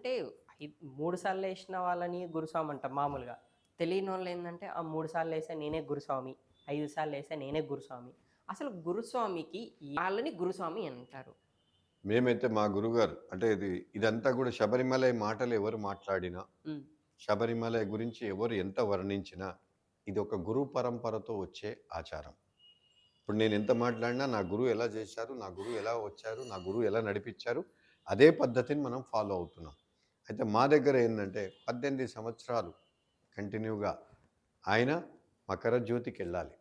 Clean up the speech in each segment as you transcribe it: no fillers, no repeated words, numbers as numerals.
అంటే 3 సార్లు ఏసిన వాళ్ళని గురుస్వామి అంటాం మామూలుగా. తెలియనోళ్ళేందంటే, ఆ 3 సార్లు ఏసా నేనే గురుస్వామి, 5 సార్లు ఏసా నేనే గురుస్వామి. అసలు గురుస్వామికి వాళ్ళని గురుస్వామి అంటారు. మేమైతే మా గురువుగారు అంటే ఇదంతా గూడా శబరిమలై మాటలు ఎవరు మాట్లాడినా, హ్మ్. శబరిమలై గురించి ఎవరు ఎంత వర్ణించినా, ఇదొక గురు పరంపరతో వచ్చే ఆచారం. ఇప్పుడు నేనెంత మాట్లాడినా నా గురువు ఎలా జేశారు, నా గురువు ఎలా వచ్చారు, నా గురువు ఎలా నడిపిచ్చారు, అదే పద్ధతిని మనం ఫాలో అవుతున్నాం. అయితే మా దగ్గర ఏందంటే 18 సంవత్సరాలు కంటిన్యూగా ఆయన మకర జ్యోతికెళ్ళాలి.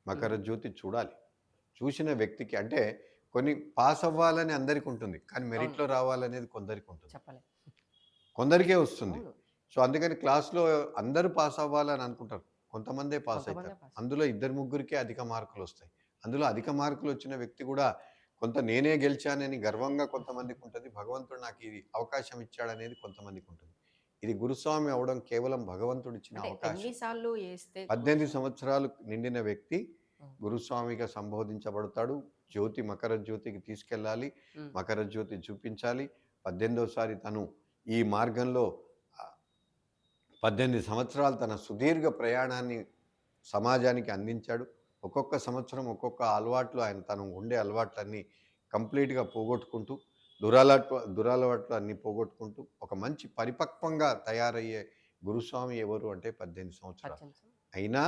మకర హ్మ్. జ్యోతి చూడాలి. చూసిన వ్యక్తికి అంటే కొన్ని పాస్ అవ్వాలని అందరికుంటుంది. కానీ అవును. మెరిట్‌లో రావాలనేది కొందరికుంటుంది. చెప్పలేం. కొందరికే వస్తుంది. అవును. సో, అందుకని క్లాస్‌లో అందరూ పాస్ అవ్వాలని అనుకుంటారు. కొంతమందే పాస్ కొంతమందే అయితారు. పాస్. అందులో ఇద్దరు ముగ్గురికే అధిక మార్కులొస్తాయి. అందులో అధిక మార్కులొచ్చిన వ్యక్తి గూడా కొంత నేనే గెలిచానని గర్వంగా కొంతమందికుంటది. భగవంతుడు నాకు ఇది అవకాశం ఇచ్చాడనేది కొంతమందికుంటుంది. ఇది గురుస్వామి అవ్వడం కేవలం భగవంతుడిచ్చిన అంటే ఎన్ని అవకాశం. సార్లు ఏస్తే 18 గురుస్వామి? సంవత్సరాలు నిండిన వ్యక్తి హ్మ్. గురుస్వామిగా సంబోధించబడతాడు. మకర జ్యోతికి తీసుకెళ్ళాలి. హ్మ్. మకర జ్యోతి చూపించాలి. 18వ తను ఈ మార్గంలో ఆహ్, 18 సంవత్సరాలు తన సుదీర్ఘ ప్రయాణాన్ని సమాజానికి అందించాడు. ఒక్కొక్క సంవత్సరం ఒక్కొక్క అలవాట్లు ఆయన తను ఉండే అలవాట్లన్నీ కంప్లీట్‌గా పోగొట్టుకుంటూ, దురలవాట్లు అన్నీ పోగొట్టుకుంటూ, ఒక మంచి పరిపక్వంగా తయారయ్యే గురుస్వామి ఎవరు అంటే 18 సంవత్సరాలు. 18 అయినా